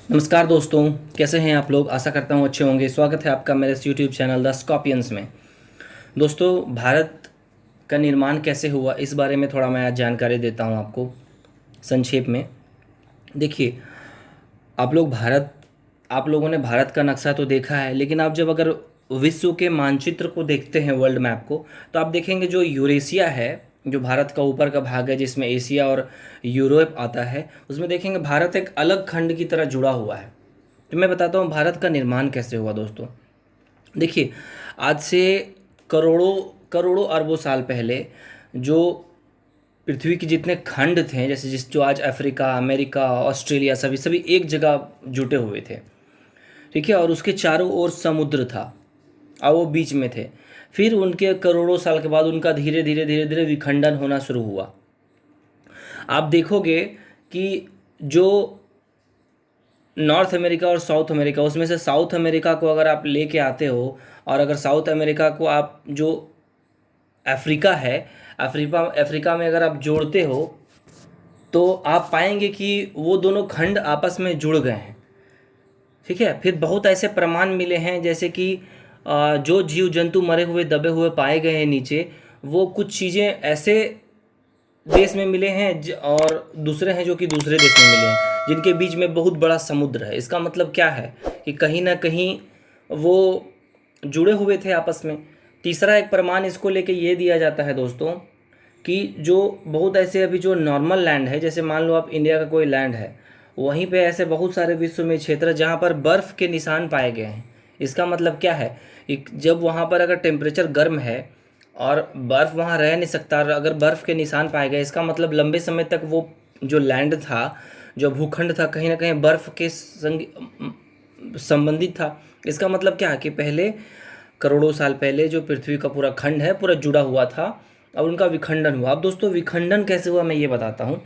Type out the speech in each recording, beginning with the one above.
नमस्कार दोस्तों, कैसे हैं आप लोग। आशा करता हूँ अच्छे होंगे। स्वागत है आपका मेरे इस यूट्यूब चैनल द स्कॉर्पियंस में। दोस्तों, भारत का निर्माण कैसे हुआ इस बारे में थोड़ा मैं आज जानकारी देता हूँ आपको संक्षेप में। देखिए, आप लोगों ने भारत का नक्शा तो देखा है, लेकिन आप जब अगर विश्व के मानचित्र को देखते हैं, वर्ल्ड मैप को, तो आप देखेंगे जो यूरेशिया है, जो भारत का ऊपर का भाग है जिसमें एशिया और यूरोप आता है, उसमें देखेंगे भारत एक अलग खंड की तरह जुड़ा हुआ है। तो मैं बताता हूँ भारत का निर्माण कैसे हुआ दोस्तों। देखिए, आज से करोड़ों करोड़ों अरबों साल पहले जो पृथ्वी के जितने खंड थे, जैसे जिस जो आज अफ्रीका, अमेरिका, ऑस्ट्रेलिया, सभी सभी एक जगह जुटे हुए थे। ठीक है, और उसके चारों ओर समुद्र था और वो बीच में थे। फिर उनके करोड़ों साल के बाद उनका धीरे धीरे धीरे धीरे विखंडन होना शुरू हुआ। आप देखोगे कि जो नॉर्थ अमेरिका और साउथ अमेरिका, उसमें से साउथ अमेरिका को अगर आप लेके आते हो, और अगर साउथ अमेरिका को आप जो अफ्रीका है, अफ्रीका अफ्रीका में अगर आप जोड़ते हो, तो आप पाएंगे कि वो दोनों खंड आपस में जुड़ गए हैं। ठीक है, फिर बहुत ऐसे प्रमाण मिले हैं, जैसे कि जो जीव जंतु मरे हुए दबे हुए पाए गए हैं नीचे, वो कुछ चीज़ें ऐसे देश में मिले हैं और दूसरे हैं जो कि दूसरे देश में मिले हैं, जिनके बीच में बहुत बड़ा समुद्र है। इसका मतलब क्या है कि कहीं ना कहीं वो जुड़े हुए थे आपस में। तीसरा एक प्रमाण इसको लेके ये दिया जाता है दोस्तों, कि जो बहुत ऐसे अभी जो नॉर्मल लैंड है, जैसे मान लो आप इंडिया का कोई लैंड है, वहीं पे ऐसे बहुत सारे विश्व में क्षेत्र जहाँ पर बर्फ़ के निशान पाए गए हैं। इसका मतलब क्या है कि जब वहाँ पर अगर टेम्परेचर गर्म है और बर्फ़ वहाँ रह नहीं सकता, और अगर बर्फ़ के निशान पाए गए, इसका मतलब लंबे समय तक वो जो लैंड था, जो भूखंड था, कहीं ना कहीं बर्फ़ के संग संबंधित था। इसका मतलब क्या है कि पहले करोड़ों साल पहले जो पृथ्वी का पूरा खंड है, पूरा जुड़ा हुआ था, और उनका विखंडन हुआ। अब दोस्तों, विखंडन कैसे हुआ मैं ये बताता हूँ।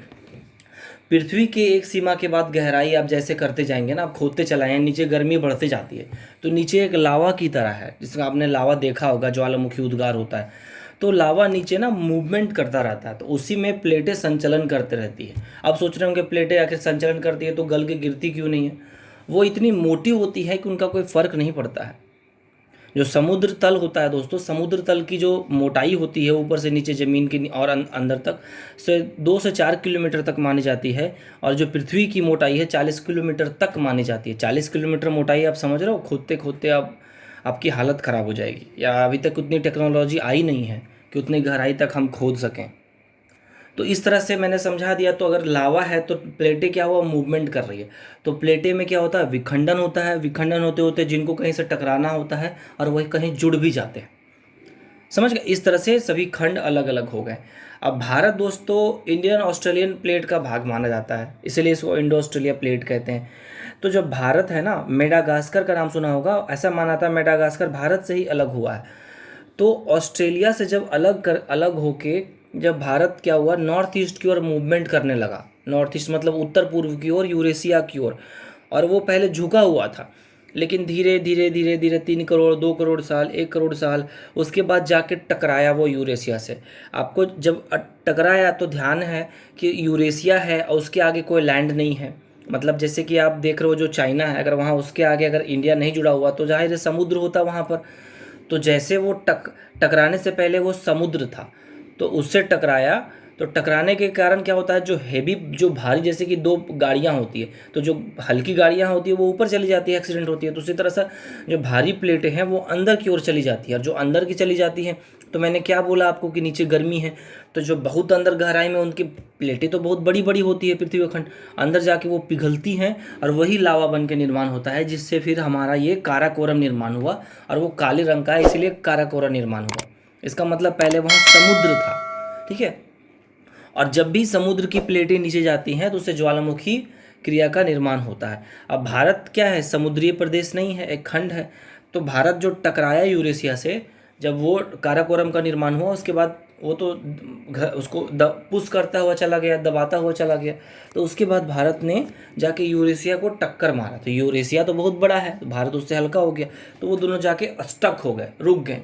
पृथ्वी के एक सीमा के बाद गहराई आप जैसे करते जाएंगे ना, आप खोदते चलाएं, नीचे गर्मी बढ़ती जाती है। तो नीचे एक लावा की तरह है, जिसका आपने लावा देखा होगा, ज्वालामुखी उद्गार होता है। तो लावा नीचे ना मूवमेंट करता रहता है, तो उसी में प्लेटें संचलन करते रहती है। आप सोच रहे होंगे प्लेटें आखिर संचलन करती है तो गल के गिरती क्यों नहीं है। वो इतनी मोटी होती है कि उनका कोई फर्क नहीं पड़ता है। जो समुद्र तल होता है दोस्तों, समुद्र तल की जो मोटाई होती है ऊपर से नीचे ज़मीन की और अंदर तक से 2 से 4 किलोमीटर तक मानी जाती है। और जो पृथ्वी की मोटाई है 40 किलोमीटर तक मानी जाती है। 40 किलोमीटर मोटाई, आप समझ रहे हो, खोदते खोदते आप आपकी हालत ख़राब हो जाएगी। या अभी तक उतनी टेक्नोलॉजी आई नहीं है कि उतनी गहराई तक हम खोद सकें। तो इस तरह से मैंने समझा दिया। तो अगर लावा है तो प्लेटें क्या हुआ, मूवमेंट कर रही है। तो प्लेटें में क्या होता है, विखंडन होता है। विखंडन होते होते जिनको कहीं से टकराना होता है और वही कहीं जुड़ भी जाते हैं। समझ गए। इस तरह से सभी खंड अलग अलग हो गए। अब भारत दोस्तों इंडियन ऑस्ट्रेलियन प्लेट का भाग माना जाता है, इसलिए इसको इंडो ऑस्ट्रेलिया प्लेट कहते हैं। तो जब भारत है ना, मेडागास्कर का नाम सुना होगा, ऐसा माना था मेडागास्कर भारत से ही अलग हुआ है। तो ऑस्ट्रेलिया से जब अलग होके जब भारत क्या हुआ, नॉर्थ ईस्ट की ओर मूवमेंट करने लगा। नॉर्थ ईस्ट मतलब उत्तर पूर्व की ओर, यूरेशिया की ओर। और वो पहले झुका हुआ था, लेकिन धीरे धीरे धीरे धीरे 3 करोड़, 2 करोड़ साल, 1 करोड़ साल, उसके बाद जाके टकराया वो यूरेशिया से। आपको जब टकराया तो ध्यान है कि यूरेशिया है और उसके आगे कोई लैंड नहीं है। मतलब जैसे कि आप देख रहे हो जो चाइना है, अगर वहाँ उसके आगे अगर इंडिया नहीं जुड़ा हुआ तो जाहिर है समुद्र होता वहाँ पर। तो जैसे वो टकराने से पहले वो समुद्र था, तो उससे टकराया। तो टकराने के कारण क्या होता है, जो हेवी, जो भारी, जैसे कि दो गाड़ियाँ होती है, तो जो हल्की गाड़ियाँ होती है वो ऊपर चली जाती है, एक्सीडेंट होती है। तो उसी तरह से जो भारी प्लेटें हैं वो अंदर की ओर चली जाती है, और जो अंदर की चली जाती हैं, तो मैंने क्या बोला आपको कि नीचे गर्मी है, तो जो बहुत अंदर गहराई में उनकी प्लेटें तो बहुत बड़ी बड़ी होती है, पृथ्वी खंड, अंदर जाके वो पिघलती हैं और वही लावा बन के निर्माण होता है, जिससे फिर हमारा ये काराकोरम निर्माण हुआ। और वो काले रंग का है, इसलिए काराकोरम निर्माण हुआ। इसका मतलब पहले वहाँ समुद्र था। ठीक है, और जब भी समुद्र की प्लेटें नीचे जाती हैं तो उससे ज्वालामुखी क्रिया का निर्माण होता है। अब भारत क्या है, समुद्रीय प्रदेश नहीं है, एक खंड है। तो भारत जो टकराया यूरेशिया से, जब वो काराकोरम का निर्माण हुआ, उसके बाद वो तो उसको पुश करता हुआ चला गया, दबाता हुआ चला गया। तो उसके बाद भारत ने जाके यूरेशिया को टक्कर मारा। तो यूरेशिया तो बहुत बड़ा है, तो भारत उससे हल्का हो गया, तो वो दोनों जाके स्टक हो गए, रुक गए।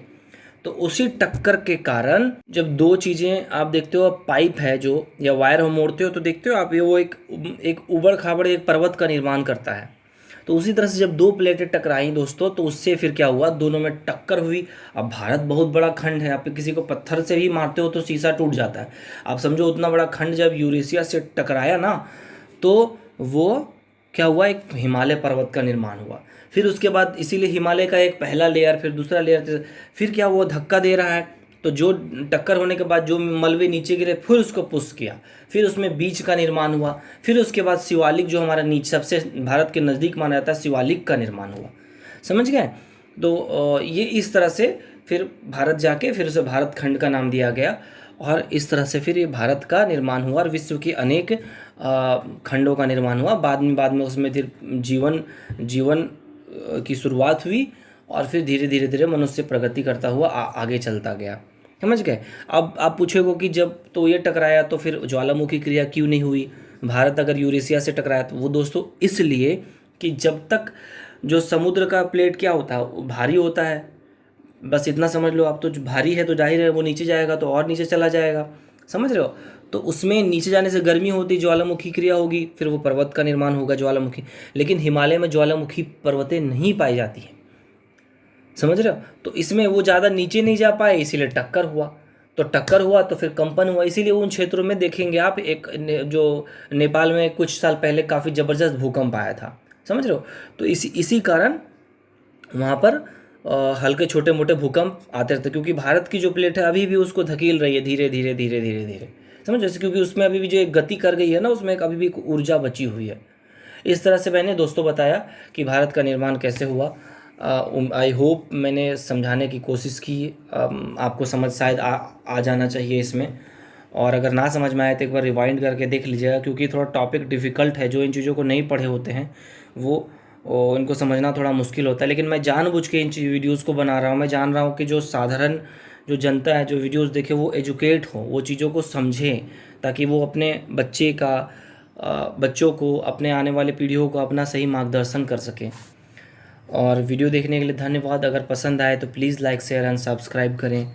तो उसी टक्कर के कारण जब दो चीज़ें आप देखते हो, पाइप है जो, या वायर हम मोड़ते हो तो देखते हो आप, ये वो एक एक उबड़ खाबड़ एक पर्वत का निर्माण करता है। तो उसी तरह से जब दो प्लेटें टकराई दोस्तों, तो उससे फिर क्या हुआ, दोनों में टक्कर हुई। अब भारत बहुत बड़ा खंड है, आप किसी को पत्थर से भी मारते हो तो शीशा टूट जाता है। आप समझो उतना बड़ा खंड जब यूरेशिया से टकराया ना, तो वो क्या हुआ, एक हिमालय पर्वत का निर्माण हुआ। फिर उसके बाद इसीलिए हिमालय का एक पहला लेयर, फिर दूसरा लेयर, फिर क्या हुआ, धक्का दे रहा है, तो जो टक्कर होने के बाद जो मलबे नीचे गिरे, फिर उसको पुश किया, फिर उसमें बीज का निर्माण हुआ, फिर उसके बाद शिवालिक जो हमारा नीचे सबसे भारत के नज़दीक माना जाता है, शिवालिक का निर्माण हुआ। समझ गए? तो ये इस तरह से फिर भारत जाके फिर उसे भारत खंड का नाम दिया गया, और इस तरह से फिर ये भारत का निर्माण हुआ और विश्व की अनेक खंडों का निर्माण हुआ। बाद में उसमें फिर जीवन की शुरुआत हुई, और फिर धीरे धीरे धीरे मनुष्य प्रगति करता हुआ आगे चलता गया। समझ गए? अब आप पूछोगे कि जब तो ये टकराया तो फिर ज्वालामुखी क्रिया क्यों नहीं हुई, भारत अगर यूरेशिया से टकराया, तो वो दोस्तों इसलिए कि जब तक जो समुद्र का प्लेट क्या होता है, वो भारी होता है, बस इतना समझ लो आप। तो जो भारी है तो जाहिर है वो नीचे जाएगा तो और नीचे चला जाएगा। समझ रहे हो? तो उसमें नीचे जाने से गर्मी होती, ज्वालामुखी क्रिया होगी, फिर वो पर्वत का निर्माण होगा, ज्वालामुखी। लेकिन हिमालय में ज्वालामुखी पर्वतें नहीं पाई जाती हैं। समझ रहे हो? तो इसमें वो ज़्यादा नीचे नहीं जा पाए, इसीलिए टक्कर हुआ। तो टक्कर हुआ तो फिर कंपन हुआ, इसीलिए उन क्षेत्रों में देखेंगे आप, जो नेपाल में कुछ साल पहले काफ़ी ज़बरदस्त भूकंप आया था। समझ रहे हो? तो इसी कारण वहाँ पर हल्के छोटे मोटे भूकंप आते रहते, क्योंकि भारत की जो प्लेट है अभी भी उसको धकेल रही है धीरे धीरे धीरे धीरे धीरे। समझ रहे? क्योंकि उसमें अभी भी जो एक गति कर गई है ना, उसमें अभी भी एक ऊर्जा बची हुई है। इस तरह से मैंने दोस्तों बताया कि भारत का निर्माण कैसे हुआ। आई होप मैंने समझाने की कोशिश की, आपको समझ शायद आ जाना चाहिए इसमें। और अगर ना समझ में आए तो एक बार रिवाइंड करके देख लीजिएगा, क्योंकि थोड़ा टॉपिक डिफ़िकल्ट है। जो इन चीज़ों को नहीं पढ़े होते हैं वो इनको समझना थोड़ा मुश्किल होता है। लेकिन मैं जानबूझ के इन वीडियोज़ को बना रहा हूँ। मैं जान रहा हूँ कि जो साधारण जो जनता है जो वीडियोज़ देखे वो एजुकेट हो, वो चीज़ों को समझें, ताकि वो अपने बच्चों को, अपने आने वाले पीढ़ियों को अपना सही मार्गदर्शन कर सकें। और वीडियो देखने के लिए धन्यवाद। अगर पसंद आए तो please like share and subscribe करें।